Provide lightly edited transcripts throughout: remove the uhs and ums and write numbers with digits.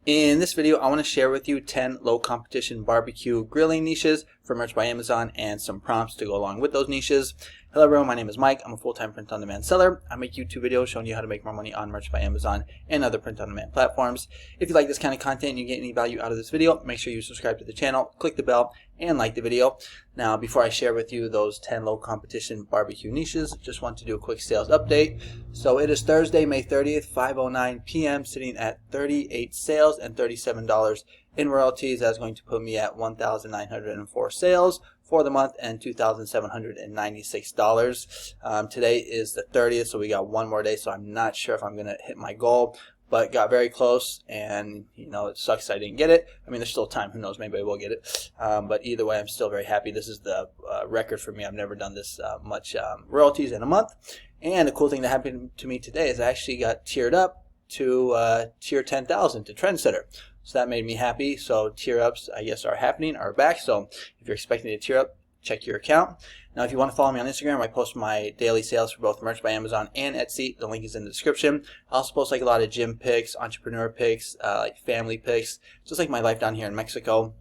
In this video, I want to share with you 10 low competition barbecue grilling niches for merch by Amazon and some prompts to go along with those niches. Hello everyone, my name is Mike. I'm a full-time print-on-demand seller. I make YouTube videos showing you how to make more money on merch by Amazon and other print-on-demand platforms. If you like this kind of content and you get any value out of this video, make sure you subscribe to the channel, click the bell, and like the video. Now, before I share with you those 10 low competition barbecue niches, just want to do a quick sales update. So it is Thursday, May 30th, 5:09 p.m., sitting at 38 sales and $37 in royalties. That's going to put me at 1,904 sales for the month and $2,796. Today is the 30th, so we got one more day, so I'm not sure if I'm going to hit my goal, but got very close, and you know, it sucks I didn't get it. I mean, there's still time, who knows, maybe I will get it, but either way, I'm still very happy. This is the record for me. I've never done this much royalties in a month. And the cool thing that happened to me today is I actually got tiered up to tier 10,000 to Trendsetter. So that made me happy. So tier ups, I guess, are back. So if you're expecting to tier up, check your account. Now, if you want to follow me on Instagram, I post my daily sales for both merch by Amazon and Etsy. The link is in the description. I also post like a lot of gym pics, entrepreneur pics, like family pics, just like my life down here in Mexico.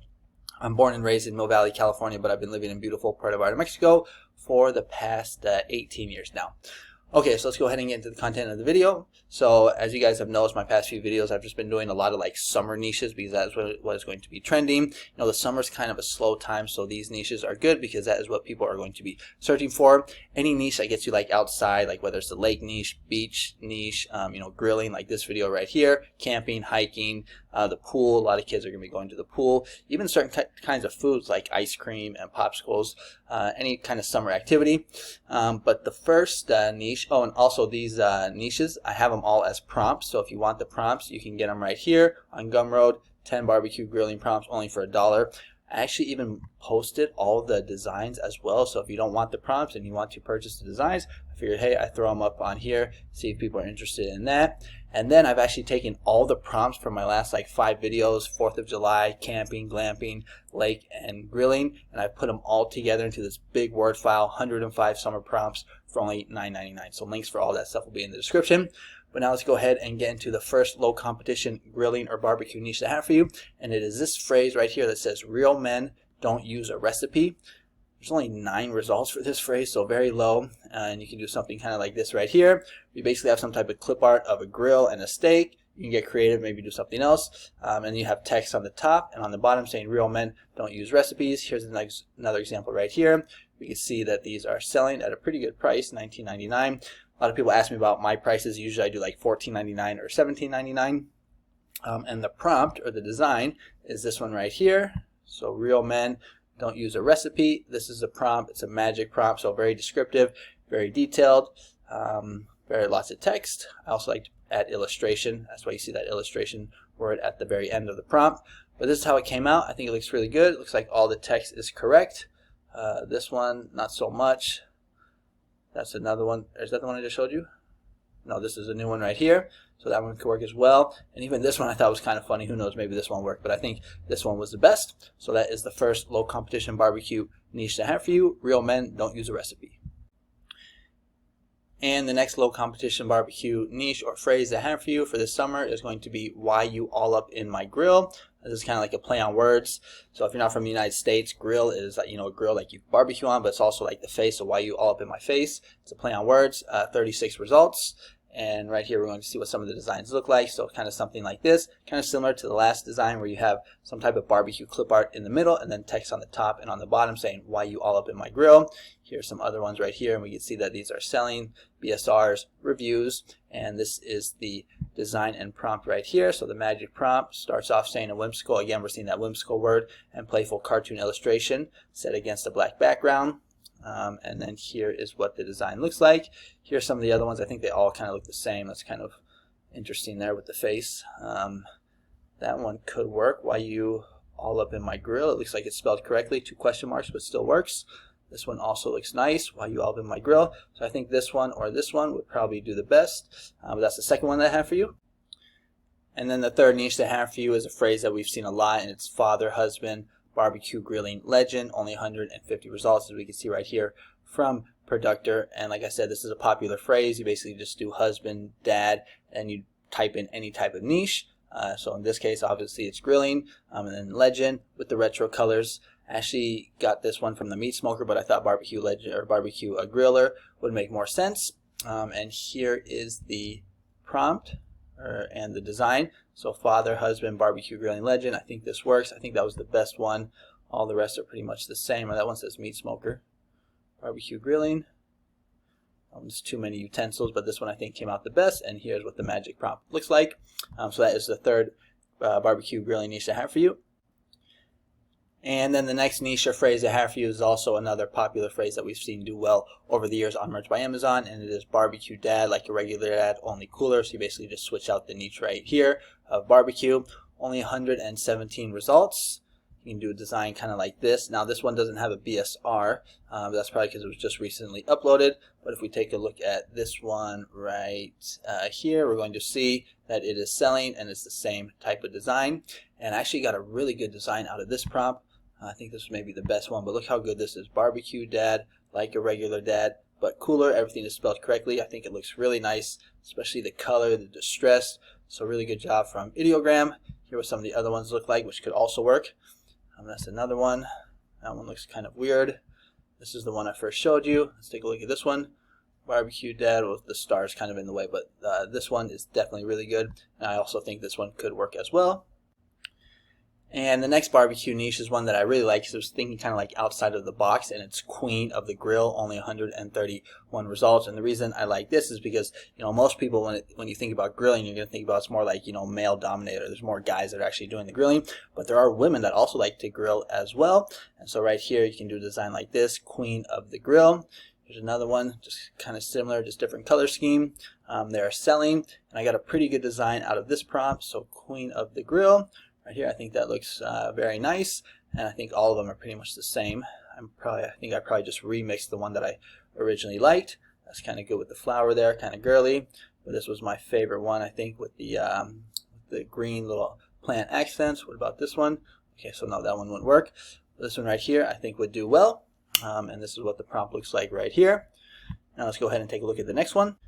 I'm born and raised in Mill Valley, California, but I've been living in beautiful Puerto Vallarta, Mexico for the past 18 years now. Okay, so let's go ahead and get into the content of the video. So as you guys have noticed, my past few videos, I've just been doing a lot of like summer niches because that is what is going to be trending. You know, the summer is kind of a slow time, so these niches are good because that is what people are going to be searching for. Any niche that gets you like outside, like whether it's the lake niche, beach niche, you know, grilling, like this video right here, camping, hiking, the pool. A lot of kids are going to be going to the pool. Even certain kinds of foods like ice cream and popsicles, any kind of summer activity. But the first niche, oh, and also these niches, I have them all as prompts. So if you want the prompts, you can get them right here on Gumroad. 10 barbecue grilling prompts only for $1. I actually even posted all the designs as well. So if you don't want the prompts and you want to purchase the designs, I figured, hey, I throw them up on here, see if people are interested in that. And then I've actually taken all the prompts from my last like 5 videos, 4th of July, camping, glamping, lake, and grilling, and I put them all together into this big Word file, 105 summer prompts for only $9.99. So links for all that stuff will be in the description. But now let's go ahead and get into the first low competition grilling or barbecue niche that I have for you. And it is this phrase right here that says, real men don't use a recipe. There's only 9 results for this phrase, so very low. And you can do something kind of like this right here. You basically have some type of clip art of a grill and a steak. You can get creative, maybe do something else. And you have text on the top and on the bottom saying real men don't use recipes. Here's another example right here. We can see that these are selling at a pretty good price, $19.99. A lot of people ask me about my prices. Usually I do like $14.99 or $17.99. And the prompt or the design is this one right here. So real men don't use a recipe. This is a prompt. It's a magic prompt, so very descriptive, very detailed, very lots of text. I also like to add illustration. That's why you see that illustration word at the very end of the prompt. But this is how it came out. I think it looks really good. It looks like all the text is correct. This one, not so much. That's another one. Is that the one I just showed you? No, this is a new one right here. So that one could work as well. And even this one I thought was kind of funny. Who knows, maybe this one worked. But I think this one was the best. So that is the first low competition barbecue niche to have for you. Real men don't use a recipe. And the next low competition barbecue niche or phrase I have for you for this summer is going to be why you all up in my grill. This is kind of like a play on words. So if you're not from the United States, grill is, you know, a grill like you barbecue on, but it's also like the face. So why you all up in my face? It's a play on words. 36 results. And right here we're going to see what some of the designs look like. So kind of something like this, kind of similar to the last design where you have some type of barbecue clip art in the middle and then text on the top and on the bottom saying why you all up in my grill. Here's some other ones right here, and we can see that these are selling, BSRs, reviews, and this is the design and prompt right here. So the magic prompt starts off saying a whimsical, again we're seeing that whimsical word, and playful cartoon illustration set against a black background. And then here is what the design looks like. Here's some of the other ones. I think they all kind of look the same. That's kind of interesting there with the face. That one could work. Why you all up in my grill? It looks like it's spelled correctly, 2 question marks, but still works. This one also looks nice. Why you all up in my grill? So I think this one or this one would probably do the best. But that's the second one that I have for you. And then the third niche that I have for you is a phrase that we've seen a lot, and it's father, husband, barbecue grilling legend. Only 150 results, as we can see right here from Productor. And like I said, this is a popular phrase. You basically just do husband, dad, and you type in any type of niche. So in this case, obviously it's grilling, and then legend with the retro colors. I actually got this one from the meat smoker, but I thought barbecue legend or barbecue griller would make more sense. And here is the prompt and the design. So father, husband, barbecue grilling legend. I think this works. I think that was the best one. All the rest are pretty much the same. That one says meat smoker, barbecue grilling. There's too many utensils, but this one I think came out the best. And here's what the magic prompt looks like. So that is the third barbecue grilling niche I have for you. And then the next niche or phrase I have for you is also another popular phrase that we've seen do well over the years on Merch by Amazon, and it is barbecue dad, like a regular dad, only cooler. So you basically just switch out the niche right here of barbecue. Only 117 results. You can do a design kind of like this. Now this one doesn't have a BSR. That's probably because it was just recently uploaded. But if we take a look at this one right here, we're going to see that it is selling and it's the same type of design. And I actually got a really good design out of this prompt. I think this may be the best one, but look how good this is. Barbecue dad, like a regular dad, but cooler. Everything is spelled correctly. I think it looks really nice, especially the color, the distress. So really good job from Ideogram. Here are what some of the other ones look like, which could also work. That's another one. That one looks kind of weird. This is the one I first showed you. Let's take a look at this one. Barbecue dad with the stars kind of in the way, but this one is definitely really good. And I also think this one could work as well. And the next barbecue niche is one that I really like because I was thinking kind of like outside of the box, and it's Queen of the Grill, only 131 results. And the reason I like this is because, you know, most people when you think about grilling, you're going to think about it's more like, you know, male dominated. There's more guys that are actually doing the grilling, but there are women that also like to grill as well. And so right here you can do a design like this, Queen of the Grill. Here's another one, just kind of similar, just different color scheme. They are selling, and I got a pretty good design out of this prompt. So Queen of the Grill. Right here, I think that looks very nice, and I think all of them are pretty much the same. I think I probably just remixed the one that I originally liked. That's kind of good with the flower there, kind of girly. But this was my favorite one, I think, with the green little plant accents. What about this one? Okay, so no, that one wouldn't work. This one right here, I think would do well, and this is what the prompt looks like right here. Now let's go ahead and take a look at the next one.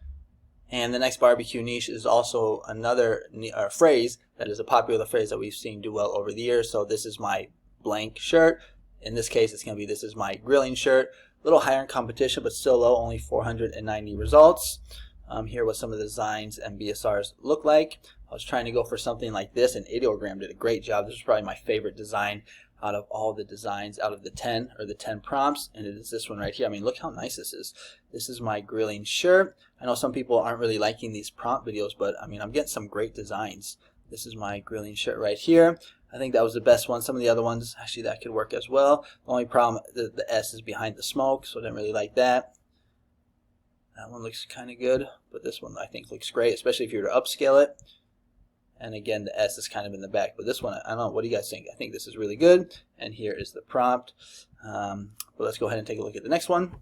And the next barbecue niche is also another phrase that is a popular phrase that we've seen do well over the years. So this is my blank shirt. In this case, it's going to be this is my grilling shirt. A little higher in competition, but still low, only 490 results. Here are what some of the designs and BSRs look like. I was trying to go for something like this, and Ideogram did a great job. This is probably my favorite design out of all the designs, out of the 10 prompts, and it is this one right here. I mean, look how nice this is. This is my grilling shirt. I know some people aren't really liking these prompt videos, but I mean, I'm getting some great designs. This is my grilling shirt right here. I think that was the best one. Some of the other ones, actually, that could work as well. The only problem, the S is behind the smoke, so I didn't really like that. That one looks kind of good, but this one I think looks great, especially if you were to upscale it. And again, the S is kind of in the back. But this one, I don't know. What do you guys think? I think this is really good. And here is the prompt. But let's go ahead and take a look at the next one.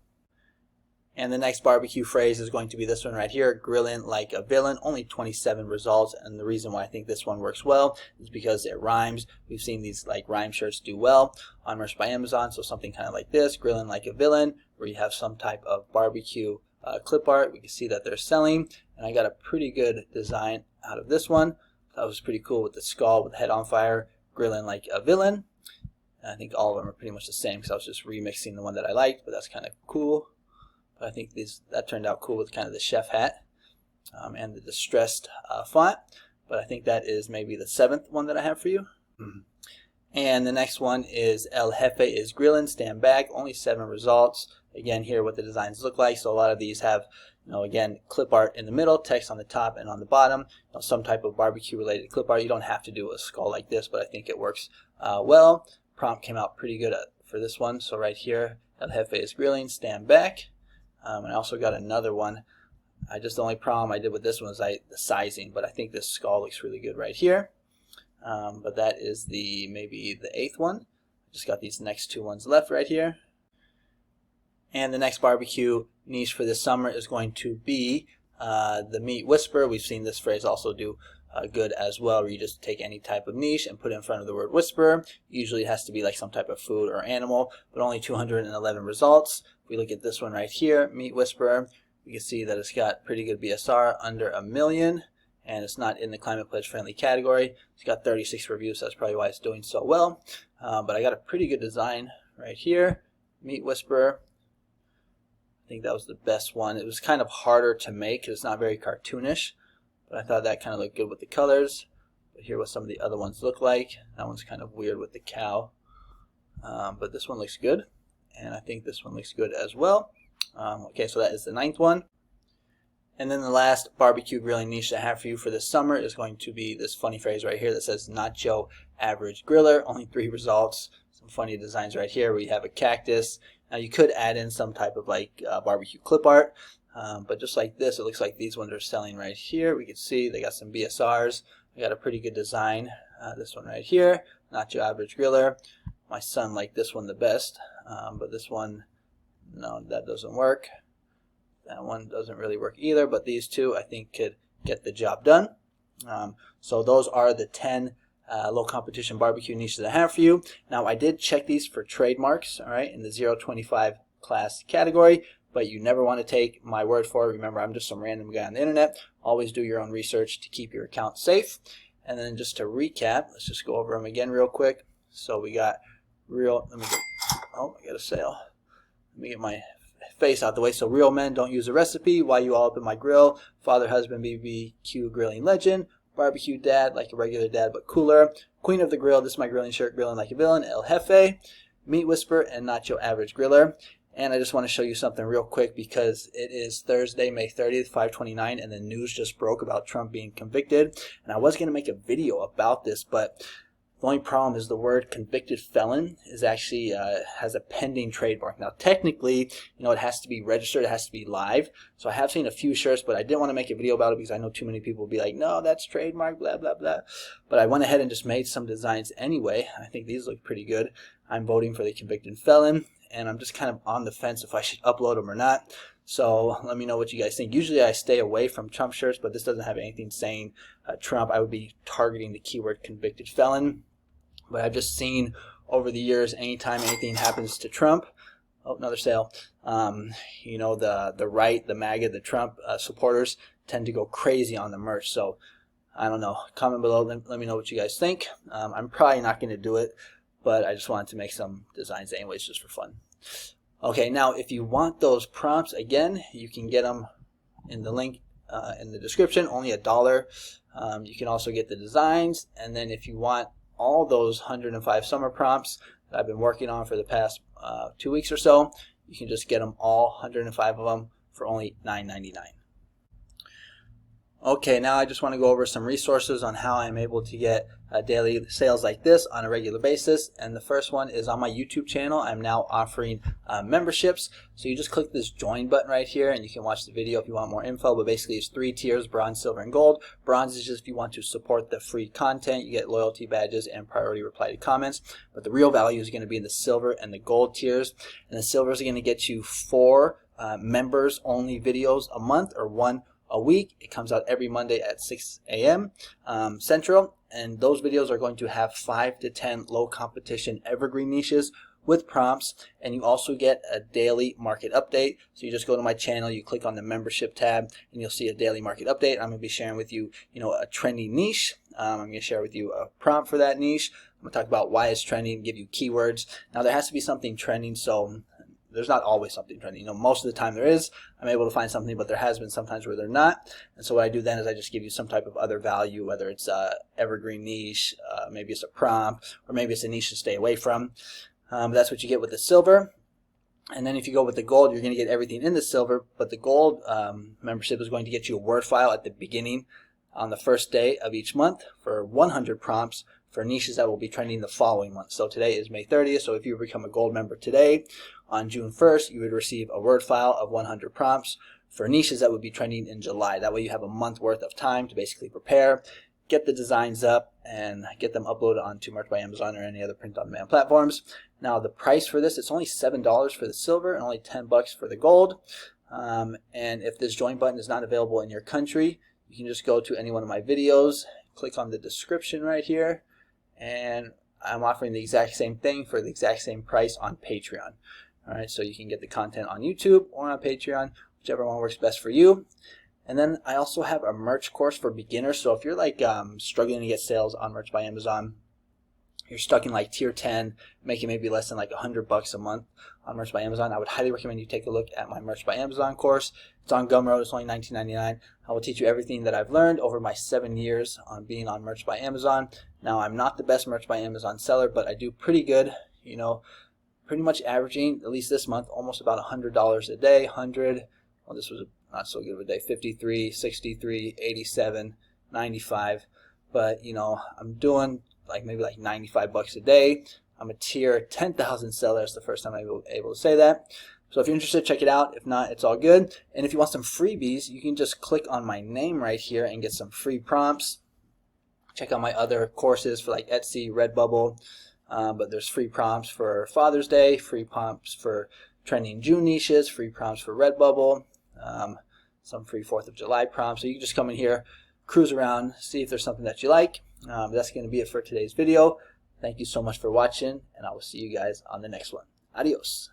And the next barbecue phrase is going to be this one right here, grilling like a villain. Only 27 results. And the reason why I think this one works well is because it rhymes. We've seen these like rhyme shirts do well on Merch by Amazon. So something kind of like this, grilling like a villain, where you have some type of barbecue clip art. We can see that they're selling. And I got a pretty good design out of this one. That was pretty cool with the skull with the head on fire, grilling like a villain. And I think all of them are pretty much the same because I was just remixing the one that I liked, but that's kind of cool. But I think that turned out cool with kind of the chef hat and the distressed font. But I think that is maybe the 7th one that I have for you. And the next one is El Jefe is grilling, stand back, only 7 results. Again, here what the designs look like. So a lot of these have, you know, again, clip art in the middle, text on the top and on the bottom, you know, some type of barbecue related clip art. You don't have to do a skull like this, but I think it works well. Prompt came out pretty good for this one. So right here, El Jefe is grilling, stand back. And I also got another one. The only problem I did with this one is the sizing, but I think this skull looks really good right here. But that is maybe the 8th one. Just got these next 2 ones left right here. And the next barbecue niche for this summer is going to be the meat whisperer. We've seen this phrase also do good as well, where you just take any type of niche and put it in front of the word whisperer. Usually it has to be like some type of food or animal, but only 211 results. If we look at this one right here, meat whisperer, we can see that it's got pretty good BSR, under 1 million. and it's not in the Climate Pledge friendly category. It's got 36 reviews, so that's probably why it's doing so well. But I got a pretty good design right here. Meat Whisperer. I think that was the best one. It was kind of harder to make because it's not very cartoonish, but I thought that kind of looked good with the colors. But here what some of the other ones look like. That one's kind of weird with the cow. But this one looks good, and I think this one looks good as well. Okay, so that is the 9th one. And then the last barbecue grilling niche I have for you for this summer is going to be this funny phrase right here that says Nacho Average Griller. Only 3 results. Some funny designs right here. We have a cactus. Now you could add in some type of like barbecue clip art, but just like this, it looks like these ones are selling right here. We can see they got some BSRs. We got a pretty good design. This one right here, Nacho Average Griller. My son liked this one the best, but this one, no, that doesn't work. That one doesn't really work either, but these two I think could get the job done. So those are the 10 low competition barbecue niches I have for you. Now I did check these for trademarks, all right, in the 025 class category, but you never want to take my word for it. Remember, I'm just some random guy on the internet. Always do your own research to keep your account safe. And then just to recap, let's just go over them again real quick. So we got real, oh, I got a sale. Let me get my face out the way. So Real Men Don't Use a Recipe, Why You All Up in My Grill, Father Husband BBQ Grilling Legend, Barbecue Dad, Like a Regular Dad But Cooler, Queen of the Grill, This is My Grilling Shirt, Grilling Like a Villain, El Jefe, Meat Whisperer, and Nacho Average Griller. And I just want to show you something real quick because it is Thursday, May 30th, 5/29, and the news just broke about Trump being convicted. And I was going to make a video about this, but the only problem is the word convicted felon is actually has a pending trademark. Now, technically, it has to be registered. It has to be live. So I have seen a few shirts, but I didn't want to make a video about it because I know too many people will be like, no, that's trademark, blah, blah, blah. But I went ahead and just made some designs anyway. I think these look pretty good. I'm voting for the convicted felon, and I'm just kind of on the fence if I should upload them or not. So let me know what you guys think. Usually I stay away from Trump shirts, but this doesn't have anything saying Trump. I would be targeting the keyword convicted felon. But I've just seen over the years, anytime anything happens to Trump, oh, another sale, the right, the MAGA, the Trump supporters tend to go crazy on the merch. So I don't know. Comment below. Let me know what you guys think. I'm probably not going to do it, but I just wanted to make some designs anyways just for fun. Okay, now if you want those prompts, again, you can get them in the link in the description, only $1. You can also get the designs, and then if you want all those 105 summer prompts that I've been working on for the past 2 weeks or so, you can just get them all, 105 of them, for only $9.99. Okay, now I just want to go over some resources on how I'm able to get daily sales like this on a regular basis. And the first one is on my YouTube channel. I'm now offering memberships. So you just click this join button right here and you can watch the video if you want more info. But basically it's 3 tiers, bronze, silver, and gold. Bronze is just if you want to support the free content. You get loyalty badges and priority reply to comments. But the real value is going to be in the silver and the gold tiers. And the silver is going to get you 4 members only videos a month, or 1 a week. It comes out every Monday at 6 a.m. Central, and those videos are going to have 5 to 10 low competition evergreen niches with prompts, and you also get a daily market update. So you just go to my channel, you click on the membership tab, and you'll see a daily market update. I'm going to be sharing with you, a trending niche. I'm going to share with you a prompt for that niche. I'm going to talk about why it's trending, give you keywords. Now there has to be something trending, so there's not always something trending. Most of the time there is. I'm able to find something, but there has been sometimes where they're not. And so what I do then is I just give you some type of other value, whether it's a evergreen niche, maybe it's a prompt, or maybe it's a niche to stay away from. That's what you get with the silver. And then if you go with the gold, you're going to get everything in the silver, but the gold membership is going to get you a Word file at the beginning on the first day of each month for 100 prompts for niches that will be trending the following month. So today is May 30th, so if you become a gold member today, on June 1st, you would receive a Word file of 100 prompts for niches that would be trending in July. That way you have a month worth of time to basically prepare, get the designs up, and get them uploaded onto Merch by Amazon or any other print-on-demand platforms. Now the price for this, it's only $7 for the silver and only $10 for the gold. And if this join button is not available in your country, you can just go to any one of my videos, click on the description right here, and I'm offering the exact same thing for the exact same price on Patreon. All right, so you can get the content on YouTube or on Patreon, whichever one works best for you. And then I also have a merch course for beginners. So if you're like struggling to get sales on Merch by Amazon, you're stuck in like tier 10, making maybe less than like $100 a month on Merch by Amazon, I would highly recommend you take a look at my Merch by Amazon course. It's on Gumroad. It's only $19.99. I will teach you everything that I've learned over my 7 years on being on Merch by Amazon. Now, I'm not the best Merch by Amazon seller, but I do pretty good, you know, pretty much averaging, at least this month, almost about $100 a day. 100, well, this was not so good of a day, 53, 63, 87, 95. But, you know, I'm doing like maybe like $95 a day. I'm a tier 10,000 seller. It's the first time I'm able to say that. So if you're interested, check it out. If not, it's all good. And if you want some freebies, you can just click on my name right here and get some free prompts. Check out my other courses for like Etsy, Redbubble. But there's free prompts for Father's Day, free prompts for trending June niches, free prompts for Redbubble, some free 4th of July prompts. So you can just come in here, cruise around, see if there's something that you like. That's going to be it for today's video. Thank you so much for watching, and I will see you guys on the next one. Adios.